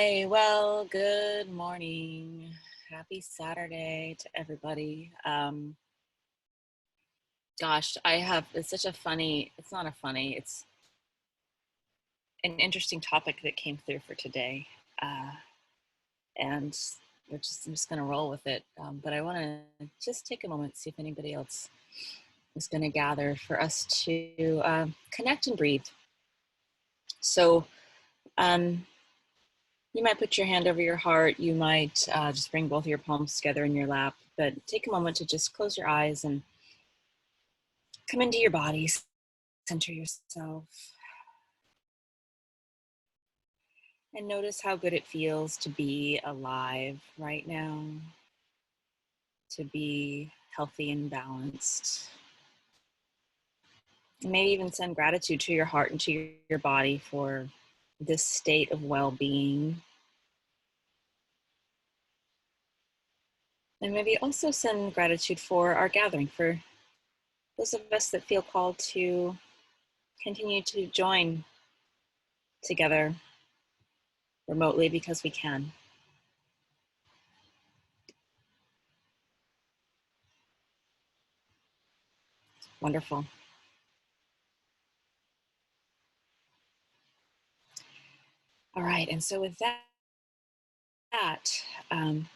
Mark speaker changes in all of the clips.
Speaker 1: Okay, well, good morning. Happy Saturday to everybody. Gosh, it's such a funny, it's not a funny, it's an interesting topic that came through for today. And I'm just going to roll with it. But I want to just take a moment, see if anybody else is going to gather for us to connect and breathe. So, you might put your hand over your heart. You might just bring both of your palms together in your lap, but take a moment to just close your eyes and come into your body, center yourself, and notice how good it feels to be alive right now, to be healthy and balanced. Maybe even send gratitude to your heart and to your body for this state of well-being. And maybe also send gratitude for our gathering, for those of us that feel called to continue to join together remotely because we can. Wonderful. All right, and so with that, I'm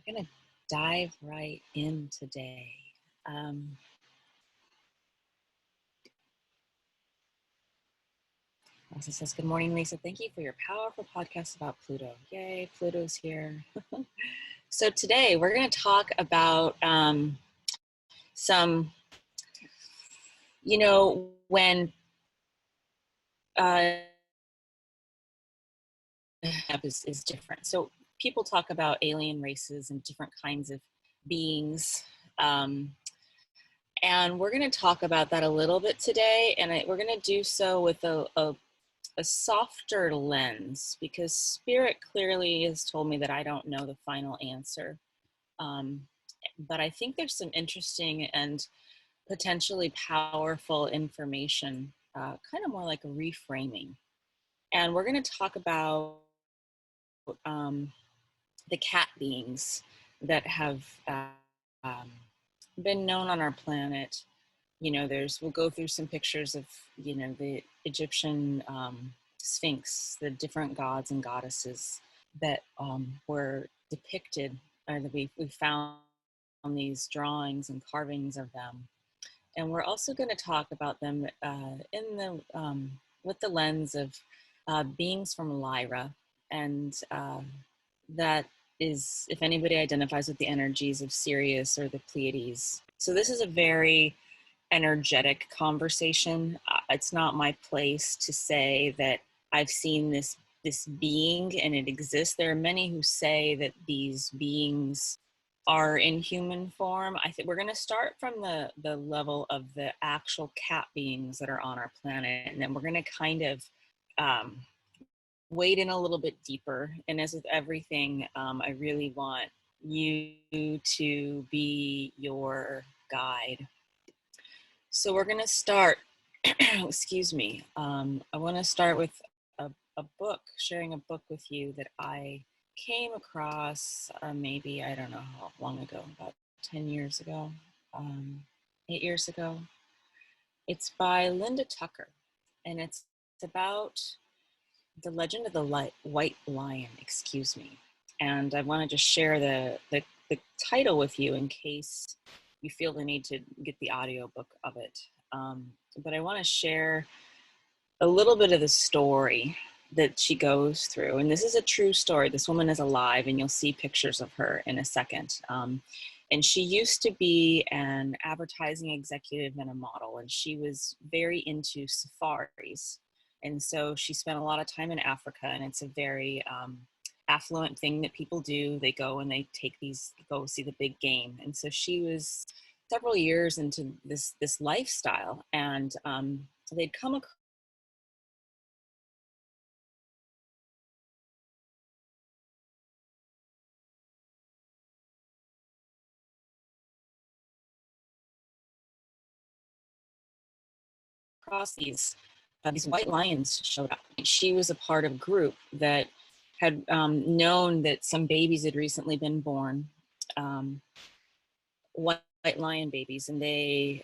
Speaker 1: gonna dive right in today. Lisa says, good morning, Lisa. Thank you for your powerful podcast about Pluto. Yay, Pluto's here. So today we're gonna talk about some, when is different. So people talk about alien races and different kinds of beings. And we're going to talk about that a little bit today. And we're going to do so with a softer lens, because Spirit clearly has told me that I don't know the final answer. But I think there's some interesting and potentially powerful information, kind of more like a reframing. And we're going to talk about the cat beings that have been known on our planet. We'll go through some pictures of, the Egyptian Sphinx, the different gods and goddesses that were depicted, or that we found these drawings and carvings of them. And we're also going to talk about them with the lens of beings from Lyra, and that is, if anybody identifies with the energies of Sirius or the Pleiades. So this is a very energetic conversation. It's not my place to say that I've seen this being and it exists. There are many who say that these beings are in human form. I think we're going to start from the level of the actual cat beings that are on our planet, and then we're going to kind of wade in a little bit deeper. And as with everything, I really want you to be your guide. So we're going to start, excuse me, I want to start with a book, sharing a book with you that I came across maybe, I don't know how long ago, about 10 years ago, 8 years ago. It's by Linda Tucker, and it's about the legend of the white lion, excuse me. And I want to just share the title with you in case you feel the need to get the audiobook of it. But I want to share a little bit of the story that she goes through. And this is a true story. This woman is alive, and you'll see pictures of her in a second. And she used to be an advertising executive and a model, and she was very into safaris. And so she spent a lot of time in Africa, and it's a very affluent thing that people do. They go and they go see the big game. And so she was several years into this lifestyle, and they'd come across these these white lions showed up. She was a part of a group that had known that some babies had recently been born, white lion babies, and they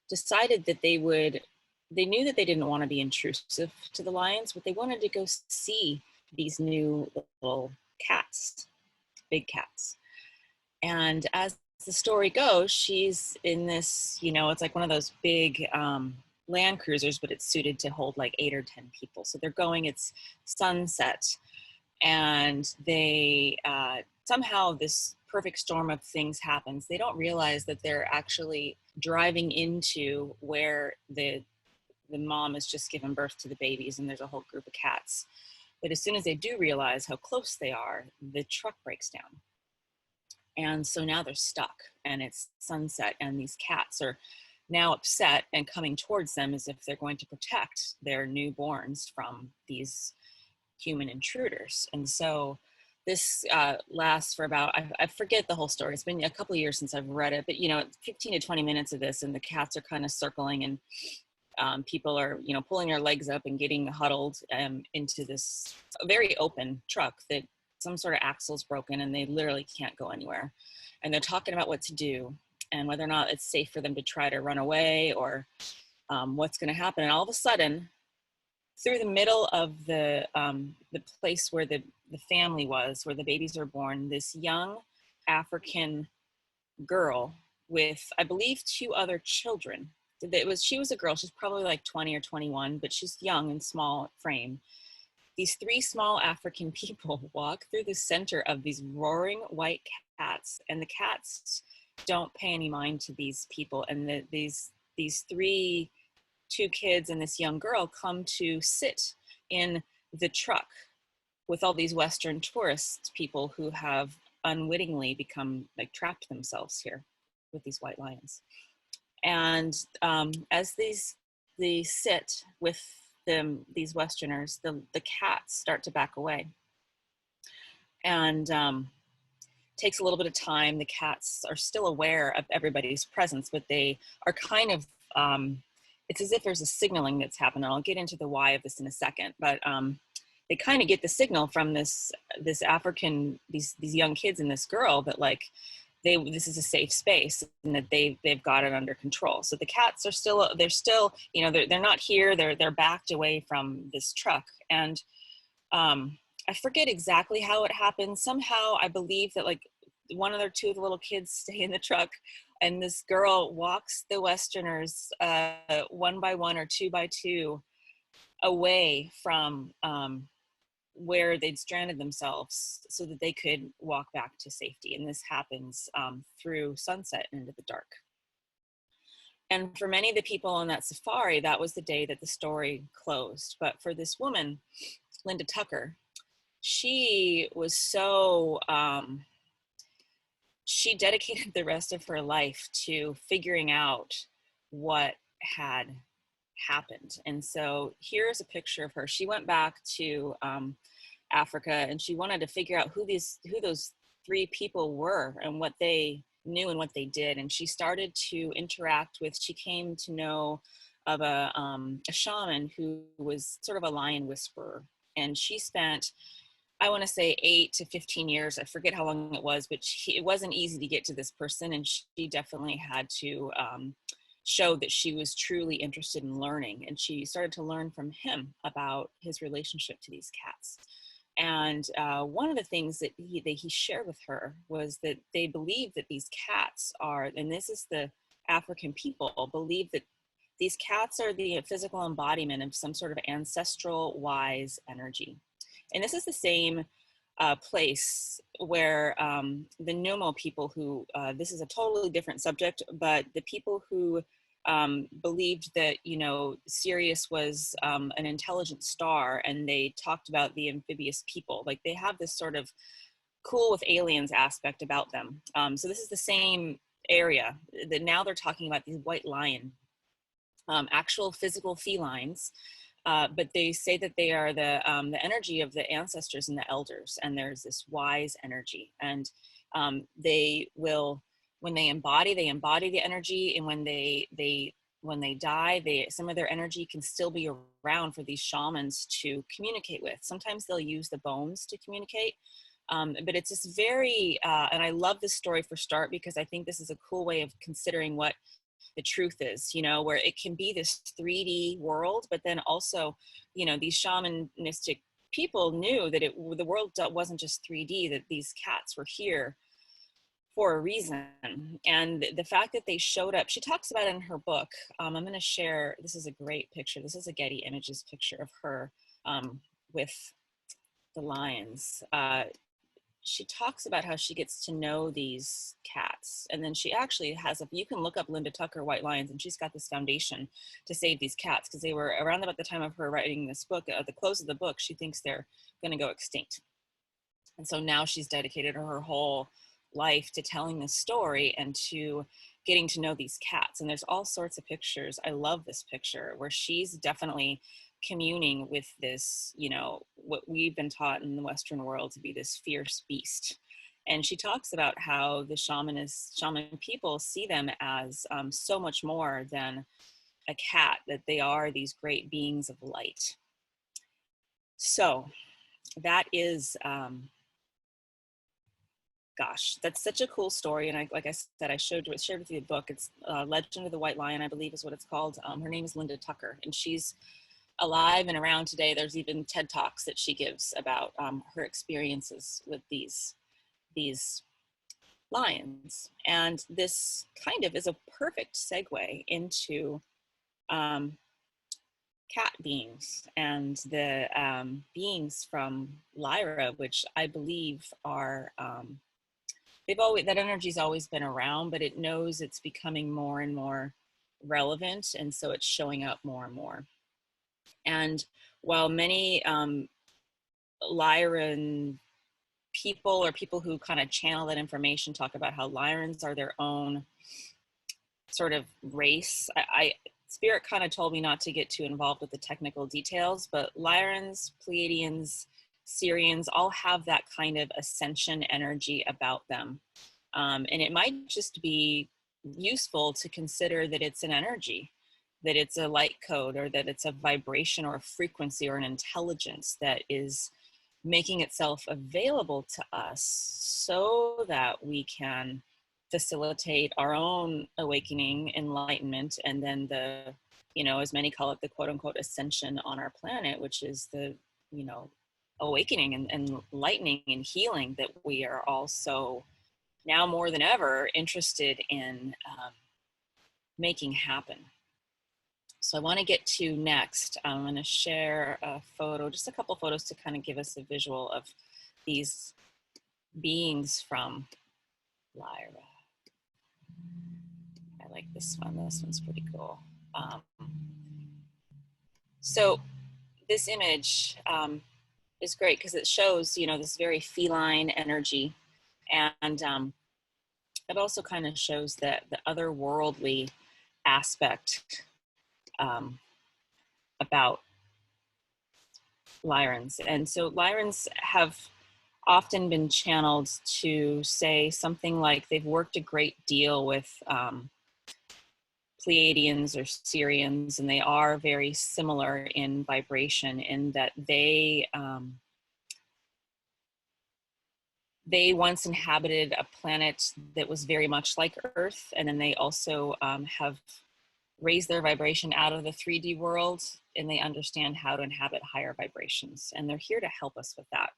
Speaker 1: decided that they knew that they didn't want to be intrusive to the lions, but they wanted to go see these new little cats, big cats. And as the story goes, she's in this, it's like one of those big land cruisers, but it's suited to hold like 8 or 10 people. So they're going, it's sunset, and they somehow this perfect storm of things happens. They don't realize that they're actually driving into where the mom has just given birth to the babies, and there's a whole group of cats. But as soon as they do realize how close they are, the truck breaks down. And so now they're stuck, and it's sunset, and these cats are now upset and coming towards them as if they're going to protect their newborns from these human intruders. And so this lasts for about, I forget the whole story. It's been a couple of years since I've read it, but 15 to 20 minutes of this, and the cats are kind of circling, and people are, pulling their legs up and getting huddled into this very open truck that some sort of axle's broken, and they literally can't go anywhere. And they're talking about what to do and whether or not it's safe for them to try to run away, or what's going to happen. And all of a sudden, through the middle of the place where the family was, where the babies were born, this young African girl with, I believe, 2 other children. She was a girl. She's probably like 20 or 21, but she's young and small frame. These 3 small African people walk through the center of these roaring white cats, and the cats don't pay any mind to these people. And these 2 kids and this young girl come to sit in the truck with all these Western tourist people who have unwittingly become like trapped themselves here with these white lions. And as they sit with these Westerners, the cats start to back away. And takes a little bit of time. The cats are still aware of everybody's presence, but they are kind of, it's as if there's a signaling that's happened. And I'll get into the why of this in a second, but they kind of get the signal from this African, these young kids and this girl that like, this is a safe space, and that they've got it under control. So the cats are still, they're not here. They're backed away from this truck. And I forget exactly how it happened. Somehow I believe that like 1 or 2 of the little kids stay in the truck, and this girl walks the Westerners 1 by 1 or 2 by 2 away from where they'd stranded themselves, so that they could walk back to safety. And this happens through sunset and into the dark. And for many of the people on that safari, that was the day that the story closed. But for this woman, Linda Tucker, she was so, she dedicated the rest of her life to figuring out what had happened. And so here's a picture of her. She went back to Africa, and she wanted to figure out who those 3 people were and what they knew and what they did. And she started to interact with, she came to know of a shaman who was sort of a lion whisperer. And she spent, I want to say 8 to 15 years. I forget how long it was, but it wasn't easy to get to this person. And she definitely had to show that she was truly interested in learning. And she started to learn from him about his relationship to these cats. And one of the things that he shared with her was that they believe that these cats are, and this is the African people, believe that these cats are the physical embodiment of some sort of ancestral wise energy. And this is the same place where the Nomo people who, this is a totally different subject, but the people who believed that, Sirius was an intelligent star, and they talked about the amphibious people. Like they have this sort of cool with aliens aspect about them. So this is the same area that now they're talking about these white lion, actual physical felines. But they say that they are the energy of the ancestors and the elders, and there's this wise energy, and they will, when they embody the energy, and when they when they die, some of their energy can still be around for these shamans to communicate with. Sometimes they'll use the bones to communicate. But it's just very, and I love this story for start, because I think this is a cool way of considering what the truth is, you know, where it can be this 3D world, but then also, you know, these shamanistic people knew that the world wasn't just 3D, that these cats were here for a reason. And the fact that they showed up, she talks about it in her book. I'm going to share, this is a great picture. This is a Getty Images picture of her with the lions. She talks about how she gets to know these cats. And then she actually has, you can look up Linda Tucker, White Lions, and she's got this foundation to save these cats, because they were around about the time of her writing this book, at the close of the book, she thinks they're going to go extinct. And so now she's dedicated her whole life to telling this story and to getting to know these cats. And there's all sorts of pictures. I love this picture where she's definitely communing with this, you know, what we've been taught in the Western world to be this fierce beast. And she talks about how the shaman people see them as so much more than a cat, that they are these great beings of light. So that is, gosh, that's such a cool story. And like I said, I shared with you the book. It's Legend of the White Lion, I believe is what it's called. Her name is Linda Tucker, and she's alive and around today. There's even TED Talks that she gives about her experiences with these lions. And this kind of is a perfect segue into cat beings and the beings from Lyra, which I believe are, that energy's always been around, but it knows it's becoming more and more relevant. And so it's showing up more and more. And while many Lyran people, or people who kind of channel that information, talk about how Lyrans are their own sort of race, Spirit kind of told me not to get too involved with the technical details, but Lyrans, Pleiadians, Syrians all have that kind of ascension energy about them. And it might just be useful to consider that it's an energy, that it's a light code, or that it's a vibration or a frequency or an intelligence that is making itself available to us so that we can facilitate our own awakening, enlightenment, and then the, you know, as many call it, the quote unquote ascension on our planet, which is the, you know, awakening and enlightening and healing that we are all so now more than ever interested in making happen. So I want to get to next. I'm going to share a photo, just a couple photos to kind of give us a visual of these beings from Lyra. I like this one. This one's pretty cool. So this image is great because it shows, you know, this very feline energy, and it also kind of shows that the otherworldly aspect about Lyrans. And so Lyrans have often been channeled to say something like they've worked a great deal with Pleiadians or Syrians, and they are very similar in vibration in that they once inhabited a planet that was very much like Earth, and then they also have raised their vibration out of the 3D world, and they understand how to inhabit higher vibrations, and they're here to help us with that.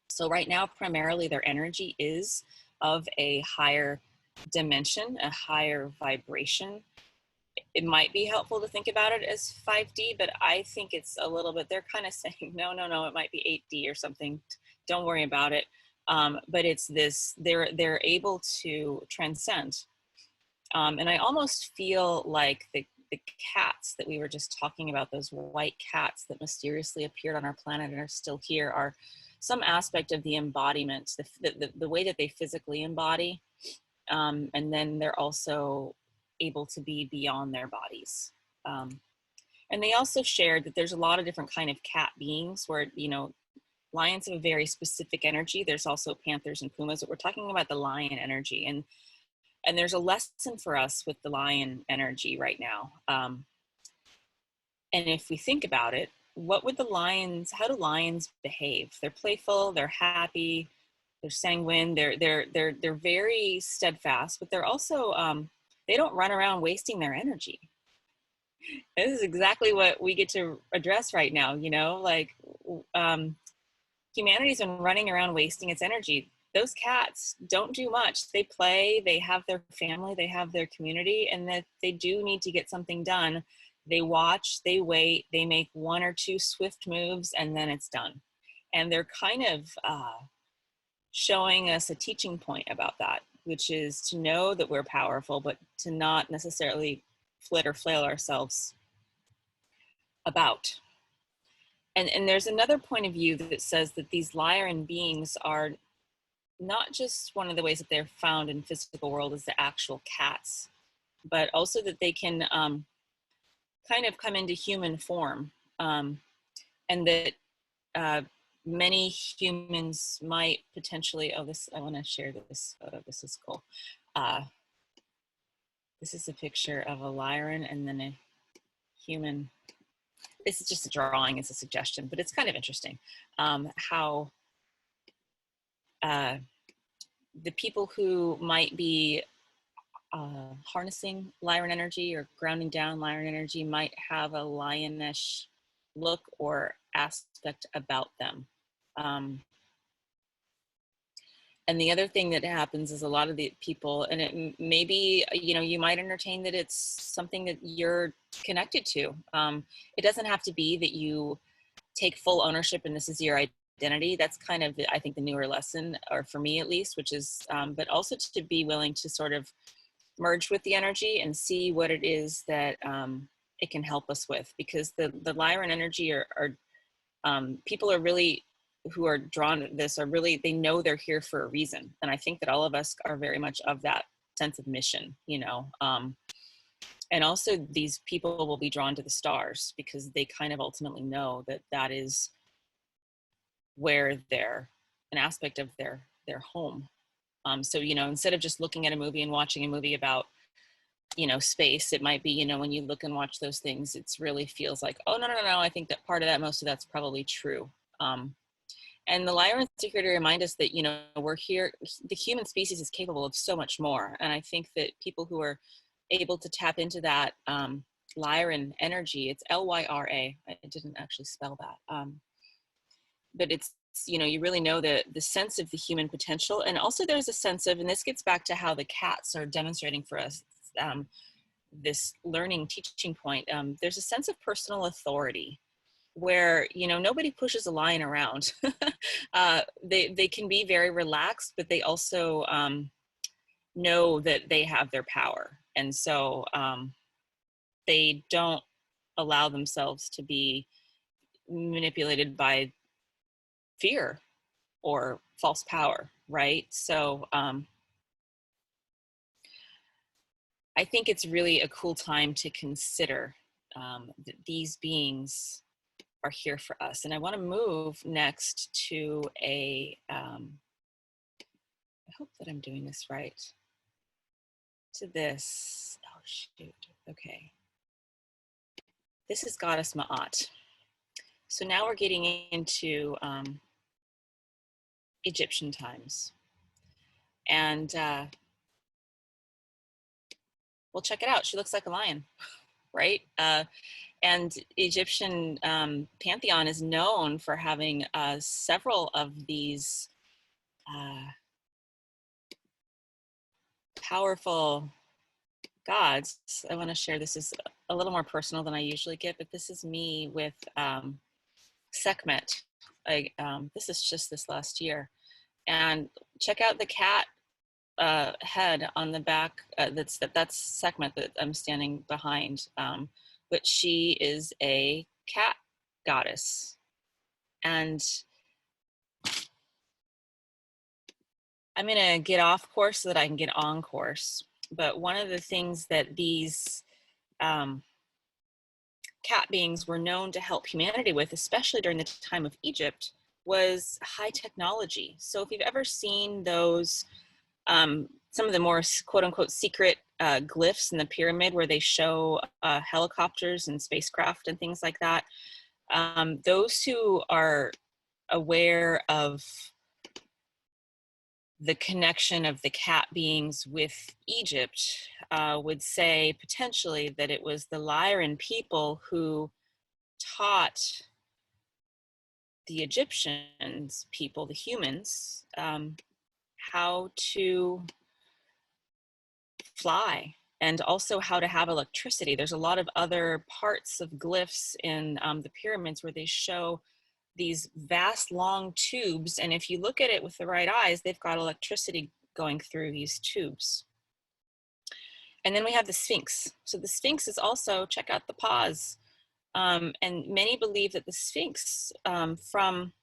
Speaker 1: So right now, primarily their energy is of a higher dimension, a higher vibration. It might be helpful to think about it as 5D, but I think it's a little bit, they're kind of saying, no, it might be 8D or something. Don't worry about it. But it's this, they're able to transcend. And I almost feel like the cats that we were just talking about, those white cats that mysteriously appeared on our planet and are still here, are some aspect of the embodiment, the way that they physically embody. And then they're also able to be beyond their bodies. And they also shared that there's a lot of different kind of cat beings where, you know, lions have a very specific energy. There's also panthers and pumas, but we're talking about the lion energy. And And there's a lesson for us with the lion energy right now. And if we think about it, what would the lions, how do lions behave? They're playful, they're happy, they're sanguine, they're very steadfast, but they're also, they don't run around wasting their energy. This is exactly what we get to address right now, you know, like humanity's been running around wasting its energy. Those cats don't do much. They play, they have their family, they have their community, and that they do need to get something done. They watch, they wait, they make one or two swift moves, and then it's done. And they're kind of showing us a teaching point about that, which is to know that we're powerful, but to not necessarily flit or flail ourselves about. And there's another point of view that says that these Lyran beings are not just one of the ways that they're found in physical world as the actual cats, but also that they can kind of come into human form, and that many humans might potentially, oh, this, I want to share this photo. This is cool. This is a picture of a Lyran and then a human. This is just a drawing, it's a suggestion, but it's kind of interesting how the people who might be harnessing Lyran energy or grounding down Lyran energy might have a lionish look or aspect about them. And the other thing that happens is a lot of the people, and it maybe, you know, you might entertain that it's something that you're connected to. It doesn't have to be that you take full ownership and this is your identity. That's kind of, I think, the newer lesson, or for me at least, which is, but also to be willing to sort of merge with the energy and see what it is that it can help us with. Because the Lyran energy are people are really, who are drawn to this are really, they know they're here for a reason. And I think that all of us are very much of that sense of mission, you know. And also these people will be drawn to the stars because they kind of ultimately know that that is where they're an aspect of their home. So, you know, instead of just looking at a movie and watching a movie about, you know, space, it might be, you know, when you look and watch those things, it's really feels like, oh, no, I think that part of that, most of that's probably true. And the Lyrans are here to remind us that, you know, we're here, the human species is capable of so much more. And I think that people who are able to tap into that Lyran energy, it's Lyra, I didn't actually spell that, but it's, you know, you really know the sense of the human potential. And also there's a sense of, and this gets back to how the cats are demonstrating for us this learning teaching point, there's a sense of personal authority where, you know, nobody pushes a lion around. They can be very relaxed, but they also know that they have their power. And so they don't allow themselves to be manipulated by fear or false power, right? So I think it's really a cool time to consider that these beings are here for us. And I want to move next to a, I hope that I'm doing this right, to this, oh shoot, okay. This is Goddess Ma'at. So now we're getting into Egyptian times. And well, check it out. She looks like a lion, right? And Egyptian pantheon is known for having several of these powerful gods. I want to share, this is a little more personal than I usually get, but this is me with Sekhmet. This is just this last year. And check out the cat head on the back. That's Sekhmet that I'm standing behind. But she is a cat goddess. And I'm gonna get off course so that I can get on course. But one of the things that these cat beings were known to help humanity with, especially during the time of Egypt, was high technology. So if you've ever seen those some of the more quote unquote secret glyphs in the pyramid where they show helicopters and spacecraft and things like that. Those who are aware of the connection of the cat beings with Egypt would say potentially that it was the Lyran people who taught the Egyptians people, the humans, how to fly and also how to have electricity. There's a lot of other parts of glyphs in the pyramids where they show these vast long tubes, and if you look at it with the right eyes, they've got electricity going through these tubes. And then we have the Sphinx. So the Sphinx is also, check out the paws. And many believe that the Sphinx from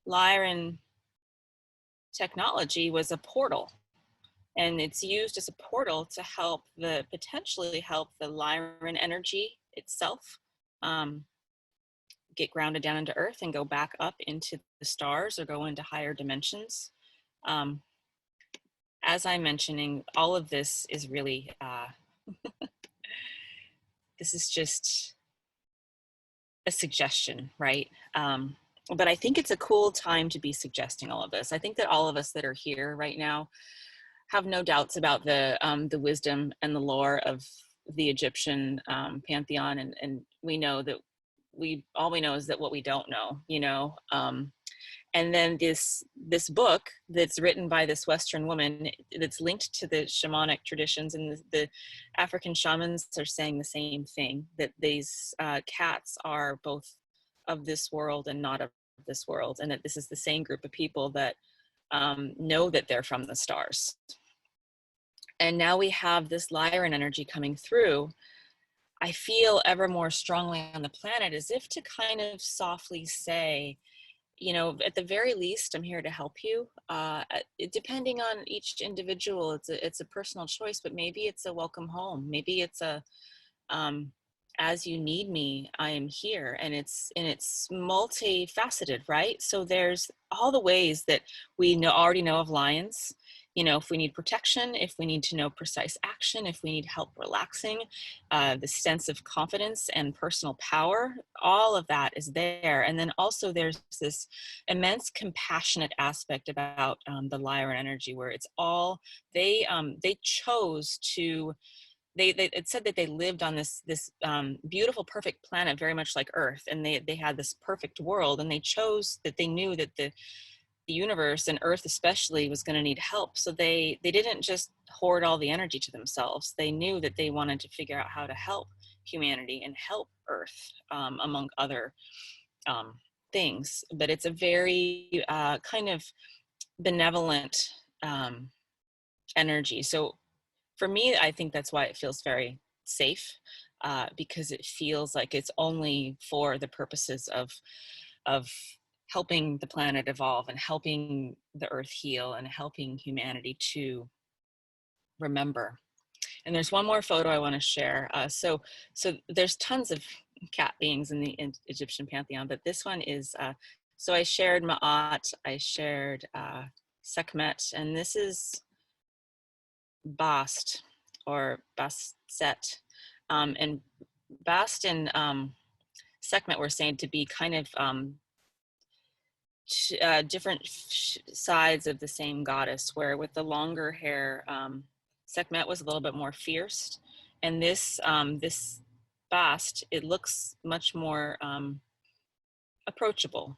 Speaker 1: Lyran technology was a portal. And it's used as a portal to help potentially help the Lyran energy itself get grounded down into earth and go back up into the stars or go into higher dimensions. As I'm mentioning, all of this is really, this is just a suggestion, right? But I think it's a cool time to be suggesting all of this. I think that all of us that are here right now have no doubts about the wisdom and the lore of the Egyptian pantheon, and we know that all we know is that what we don't know, you know. And then this book that's written by this Western woman that's linked to the shamanic traditions, and the African shamans are saying the same thing, that these cats are both of this world and not of this world, and that this is the same group of people that know that they're from the stars. And now we have this Lyran energy coming through. I feel ever more strongly on the planet, as if to kind of softly say, you know, at the very least, I'm here to help you. Depending on each individual, it's a personal choice, but maybe it's a welcome home. Maybe it's a, as you need me, I am here. And it's multifaceted, right? So there's all the ways that we already know of lions. You know, if we need protection, if we need to know precise action, if we need help relaxing, the sense of confidence and personal power, all of that is there. And then also there's this immense compassionate aspect about the Lyra energy, where it's all, they chose to, it said that they lived on this beautiful, perfect planet, very much like Earth, and they had this perfect world, and they chose that, they knew that the universe and Earth especially was going to need help. So they didn't just hoard all the energy to themselves. They knew that they wanted to figure out how to help humanity and help Earth, among other things. But it's a very kind of benevolent energy. So for me, I think that's why it feels very safe, because it feels like it's only for the purposes of helping the planet evolve and helping the earth heal and helping humanity to remember. And there's one more photo I want to share. So there's tons of cat beings in the Egyptian pantheon, but this one is, so I shared Ma'at, I shared Sekhmet, and this is Bast or Bastet. And Bast and Sekhmet were saying to be kind of different sides of the same goddess, where with the longer hair, Sekhmet was a little bit more fierce, and this Bast, it looks much more approachable.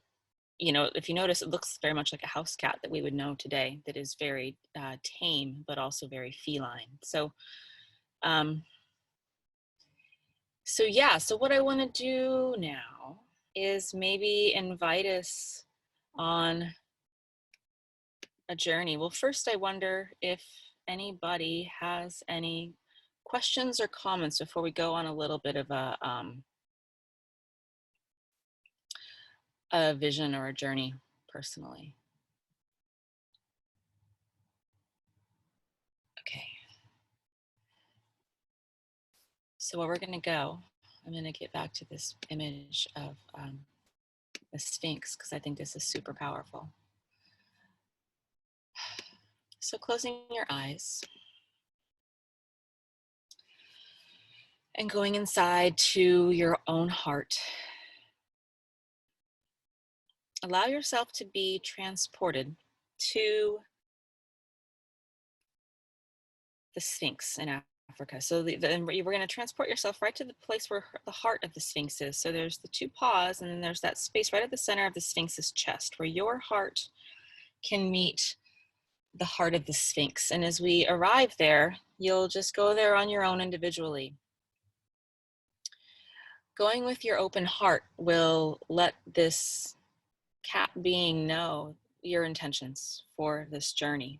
Speaker 1: You know, if you notice, it looks very much like a house cat that we would know today, that is very tame, but also very feline. So, yeah, so what I want to do now is maybe invite us on a journey. Well, first, I wonder if anybody has any questions or comments before we go on a little bit of a vision or a journey personally. Okay. So where we're going to go, I'm going to get back to this image of the Sphinx, because I think this is super powerful. So closing your eyes and going inside to your own heart. Allow yourself to be transported to the Sphinx in Africa. So we're going to transport yourself right to the place where the heart of the Sphinx is. So there's the two paws, and then there's that space right at the center of the Sphinx's chest where your heart can meet the heart of the Sphinx. And as we arrive there, you'll just go there on your own individually. Going with your open heart will let this cat being know your intentions for this journey.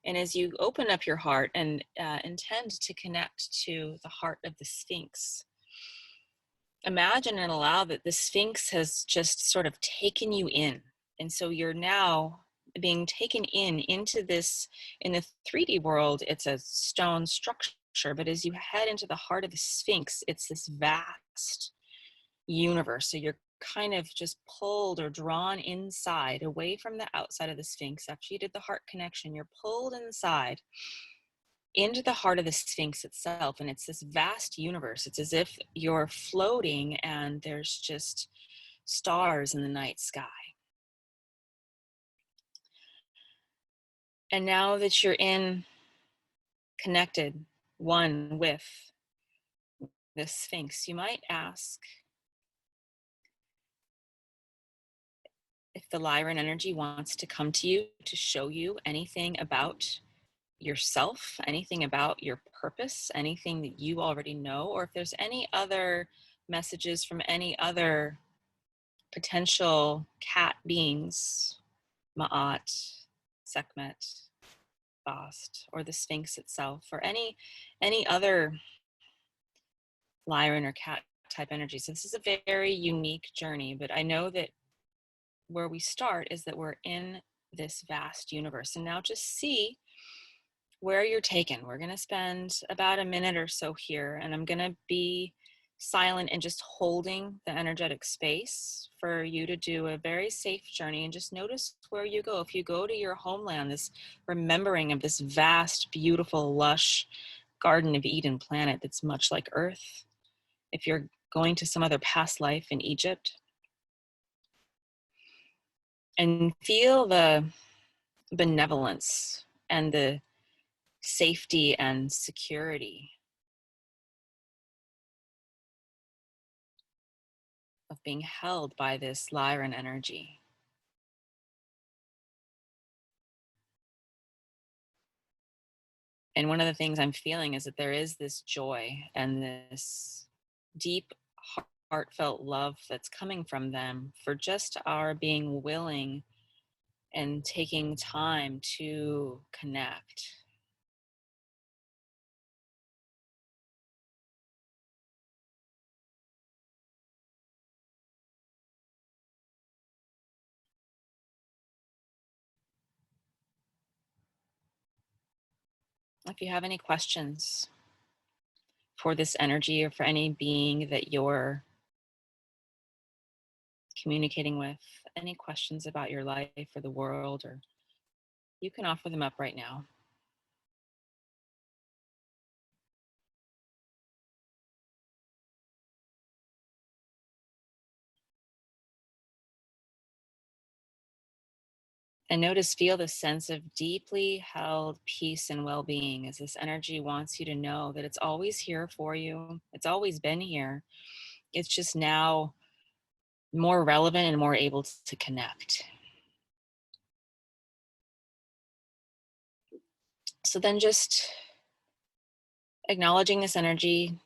Speaker 1: And as you open up your heart and intend to connect to the heart of the Sphinx, imagine and allow that the Sphinx has just sort of taken you in. And so you're now being taken into this, in the 3D world, it's a stone structure, but as you head into the heart of the Sphinx, it's this vast universe. So you're kind of just pulled or drawn inside, away from the outside of the Sphinx. After you did the heart connection, you're pulled inside into the heart of the Sphinx itself. And it's this vast universe. It's as if you're floating and there's just stars in the night sky. And now that you're connected, one with the Sphinx, you might ask if the Lyran energy wants to come to you to show you anything about yourself, anything about your purpose, anything that you already know, or if there's any other messages from any other potential cat beings, Ma'at, Sekhmet, Bast, or the Sphinx itself, or any other Lyran or cat type energy. So this is a very unique journey, but I know that where we start is that we're in this vast universe. And now just see where you're taken. We're going to spend about a minute or so here, and I'm going to be silent and just holding the energetic space for you to do a very safe journey, and just notice where you go. If you go to your homeland, this remembering of this vast, beautiful, lush Garden of Eden planet that's much like Earth. If you're going to some other past life in Egypt, and feel the benevolence and the safety and security of being held by this Lyran energy. And one of the things I'm feeling is that there is this joy and this deep, heartfelt love that's coming from them for just our being willing and taking time to connect. If you have any questions for this energy or for any being that you're communicating with, any questions about your life or the world, or you can offer them up right now. And notice, feel the sense of deeply held peace and well-being as this energy wants you to know that it's always here for you. It's always been here. It's just now more relevant and more able to connect. So then just acknowledging this energy,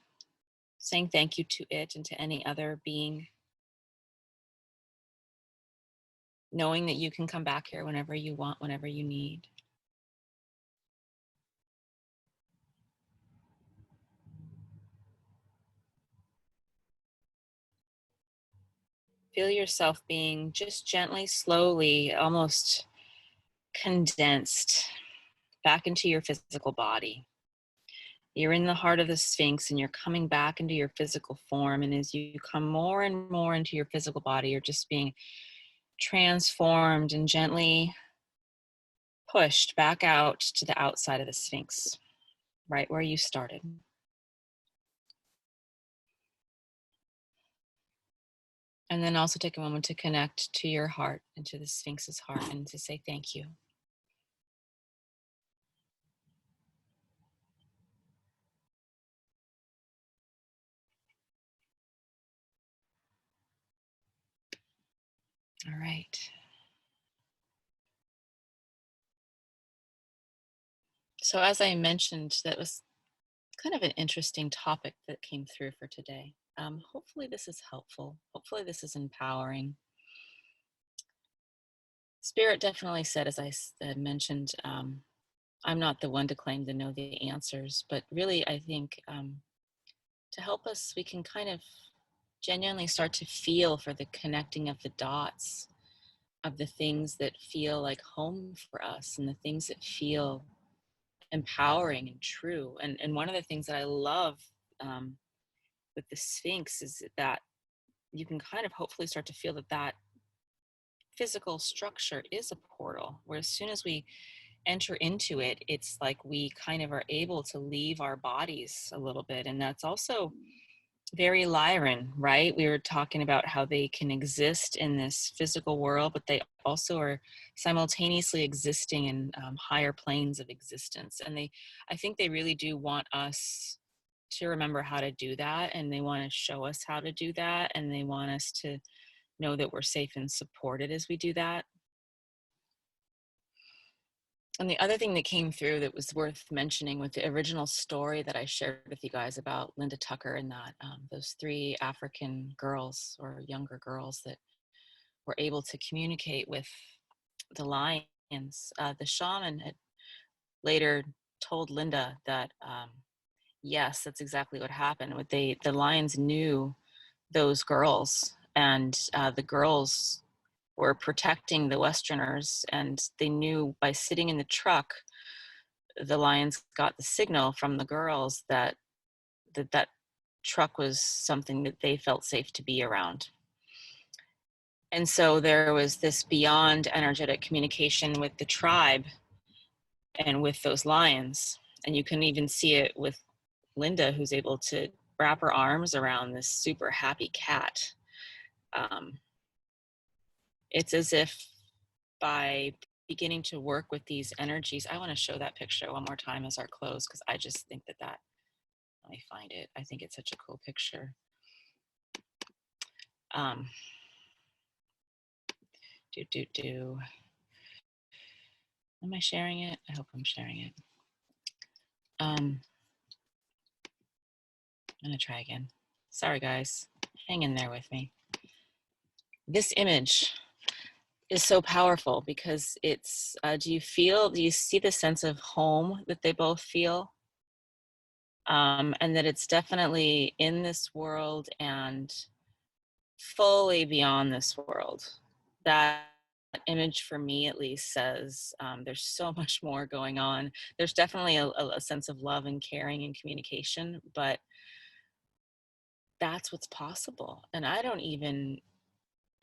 Speaker 1: saying thank you to it and to any other being, knowing that you can come back here whenever you want, whenever you need. Feel yourself being just gently, slowly, almost condensed back into your physical body. You're in the heart of the Sphinx and you're coming back into your physical form. And as you come more and more into your physical body, you're just being transformed and gently pushed back out to the outside of the Sphinx, right where you started. And then also take a moment to connect to your heart and to the Sphinx's heart and to say thank you. All right. So as I mentioned, that was kind of an interesting topic that came through for today. Hopefully this is helpful. Hopefully this is empowering. Spirit definitely said, as I mentioned, I'm not the one to claim to know the answers, but really I think to help us, we can kind of genuinely start to feel for the connecting of the dots of the things that feel like home for us and the things that feel empowering and true. And one of the things that I love with the Sphinx is that you can kind of hopefully start to feel that that physical structure is a portal, where as soon as we enter into it, it's like we kind of are able to leave our bodies a little bit. And that's also very Lyran, right? We were talking about how they can exist in this physical world, but they also are simultaneously existing in higher planes of existence. And I think they really do want us to remember how to do that. And they want to show us how to do that. And they want us to know that we're safe and supported as we do that. And the other thing that came through that was worth mentioning with the original story that I shared with you guys about Linda Tucker and that those 3 African girls or younger girls that were able to communicate with the lions. The shaman had later told Linda that yes, that's exactly what happened. The lions knew those girls, and the girls were protecting the Westerners, and they knew by sitting in the truck, the lions got the signal from the girls that that truck was something that they felt safe to be around. And so there was this beyond energetic communication with the tribe and with those lions. And you can even see it with Linda, who's able to wrap her arms around this super happy cat. It's as if by beginning to work with these energies, I want to show that picture one more time as our close, because I just think that let me find it. I think it's such a cool picture. Am I sharing it? I hope I'm sharing it. I'm gonna try again. Sorry guys, hang in there with me. This image is so powerful because it's, do you see the sense of home that they both feel? And that it's definitely in this world and fully beyond this world. That image for me at least says there's so much more going on. There's definitely a sense of love and caring and communication, but that's what's possible. And I don't even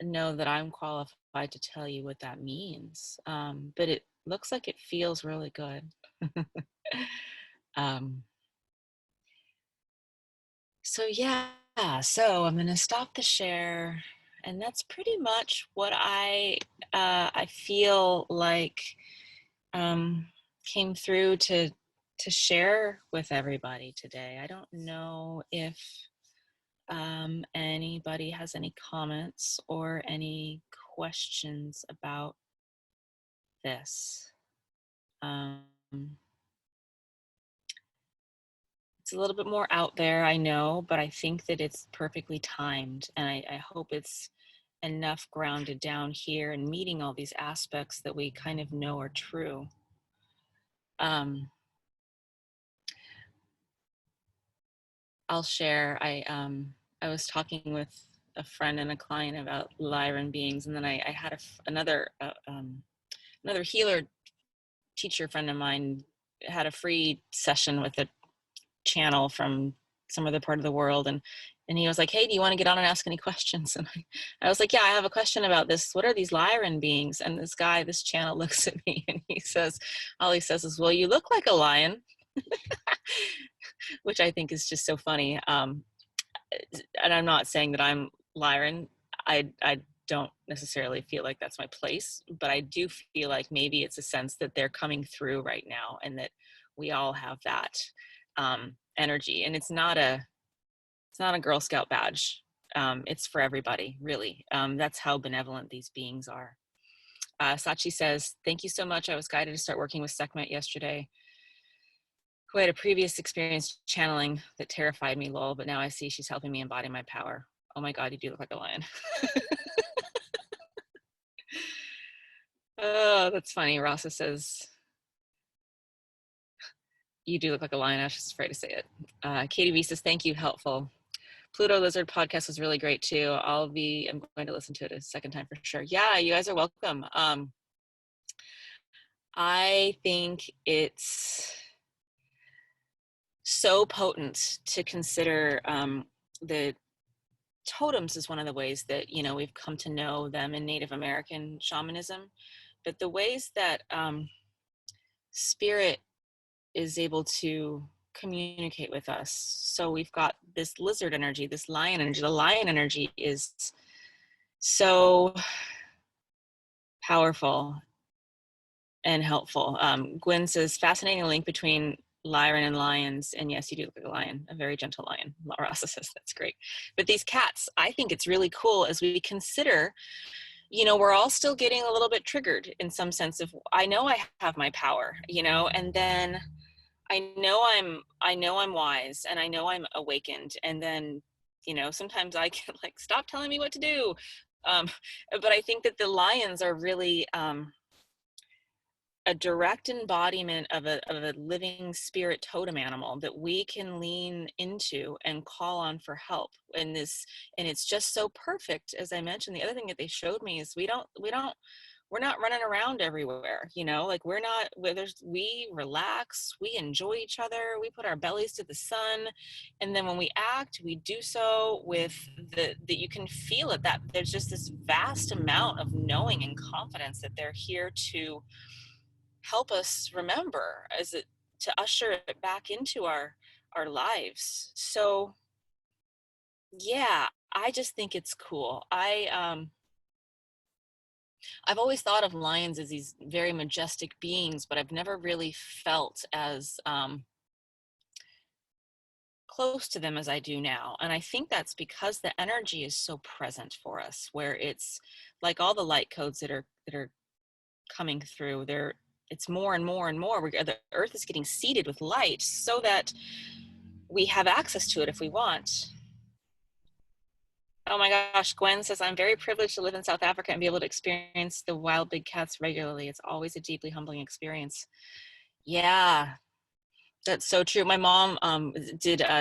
Speaker 1: know that I'm qualified to tell you what that means, but it looks like it feels really good. So yeah, so I'm gonna stop the share, and that's pretty much what I feel like came through to share with everybody today. I don't know if anybody has any comments or any questions about this. It's a little bit more out there, I know, but I think that it's perfectly timed, and I hope it's enough grounded down here and meeting all these aspects that we kind of know are true. I'll share. I was talking with a friend and a client about Lyran beings, and then I had another healer teacher friend of mine had a free session with a channel from some other part of the world. And he was like, hey, do you want to get on and ask any questions? And I was like, yeah, I have a question about this. What are these Lyran beings? And this channel looks at me and all he says is, well, you look like a lion, which I think is just so funny. And I'm not saying that I'm Lyran. I don't necessarily feel like that's my place, but I do feel like maybe it's a sense that they're coming through right now and that we all have that energy. And it's not a Girl Scout badge. It's for everybody, really. That's how benevolent these beings are. Sachi says, thank you so much. I was guided to start working with Sekhmet yesterday, who had a previous experience channeling that terrified me, lol, but now I see she's helping me embody my power. Oh my God, you do look like a lion. Oh, that's funny. Rasa says, you do look like a lion. I was just afraid to say it. Katie B says, thank you, helpful. Pluto Lizard podcast was really great too. I'm going to listen to it a second time for sure. Yeah, you guys are welcome. I think it's so potent to consider the totems is one of the ways that, we've come to know them in Native American shamanism, but the ways that spirit is able to communicate with us. So we've got this lizard energy, this lion energy. The lion energy is so powerful and helpful. Gwen says, fascinating link between Lyran and lions. And yes, you do look like a lion, a very gentle lion. Rasa says, that's great. But these cats, I think it's really cool as we consider, we're all still getting a little bit triggered in some sense of, I know I have my power, and then I know I'm wise and I know I'm awakened. And then, sometimes I can like, stop telling me what to do. But I think that the lions are really a direct embodiment of a living spirit totem animal that we can lean into and call on for help in this. And it's just so perfect. As I mentioned, the other thing that they showed me is we're not running around everywhere, like we relax, we enjoy each other, we put our bellies to the sun. And then when we act, we do so with that you can feel it, that there's just this vast amount of knowing and confidence that they're here to help us remember, to usher it back into our lives. So yeah, I just think it's cool. I've always thought of lions as these very majestic beings, but I've never really felt as close to them as I do now. And I think that's because the energy is so present for us, where it's like all the light codes that are coming through there. It's more and more and more. The earth is getting seeded with light so that we have access to it if we want. Oh my gosh, Gwen says, I'm very privileged to live in South Africa and be able to experience the wild big cats regularly. It's always a deeply humbling experience. Yeah, that's so true. My mom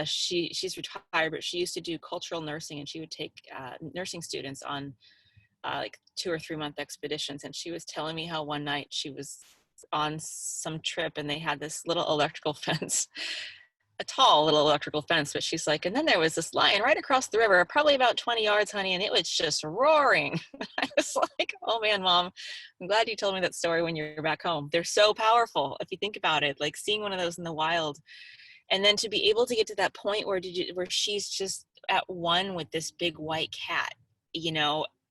Speaker 1: she's retired, but she used to do cultural nursing, and she would take nursing students on like 2 or 3 month expeditions. And she was telling me how one night she was on some trip and they had this little electrical fence, a tall little electrical fence, but she's like, and then there was this lion right across the river, probably about 20 yards, honey, and it was just roaring. I was like, oh man, Mom, I'm glad you told me that story when you're back home. They're so powerful if you think about it, like seeing one of those in the wild. And then to be able to get to that point where she's just at one with this big white cat,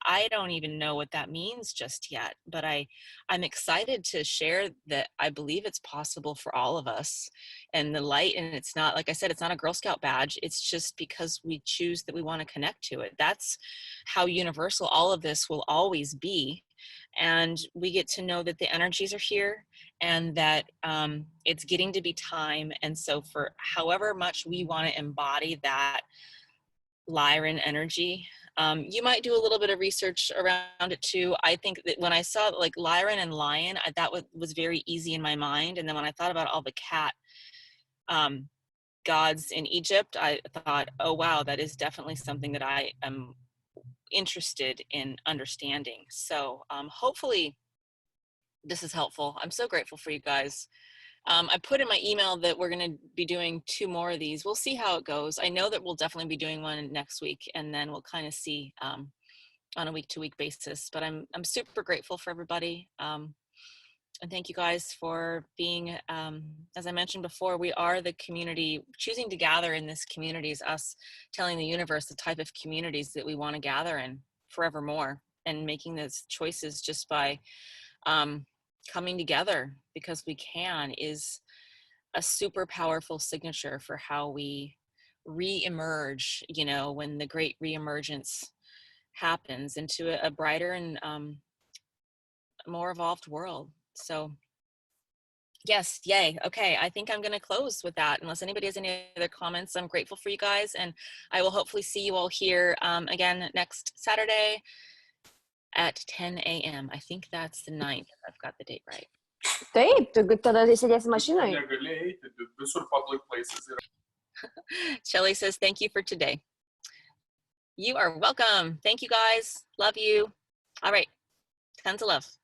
Speaker 1: I don't even know what that means just yet, but I'm excited to share that I believe it's possible for all of us, and the light. And it's not, like I said, it's not a Girl Scout badge. It's just because we choose that we want to connect to it. That's how universal all of this will always be. And we get to know that the energies are here and that it's getting to be time. And so for however much we want to embody that Lyran energy, you might do a little bit of research around it too. I think that when I saw like Lyran and lion, that was very easy in my mind. And then when I thought about all the cat gods in Egypt, I thought, oh wow, that is definitely something that I am interested in understanding. So hopefully this is helpful. I'm so grateful for you guys. I put in my email that we're going to be doing 2 more of these. We'll see how it goes. I know that we'll definitely be doing one next week, and then we'll kind of see on a week-to-week basis. But I'm super grateful for everybody. And thank you guys for being, as I mentioned before, we are the community. Choosing to gather in this community is us telling the universe the type of communities that we want to gather in forevermore, and making those choices just by coming together because we can is a super powerful signature for how we re-emerge, you know, when the great re-emergence happens into a brighter and more evolved world. So yes, yay. Okay, I think I'm going to close with that unless anybody has any other comments. I'm grateful for you guys, and I will hopefully see you all here again next Saturday at 10 a.m. I think that's the 9th, if I've got the date right.
Speaker 2: Taip, tu tada sėdėsi mašinoje.
Speaker 3: Negalėjai eiti, visur public places yra.
Speaker 1: Shelly says, thank you for today. You are welcome. Thank you guys. Love you. All right. Tons of love.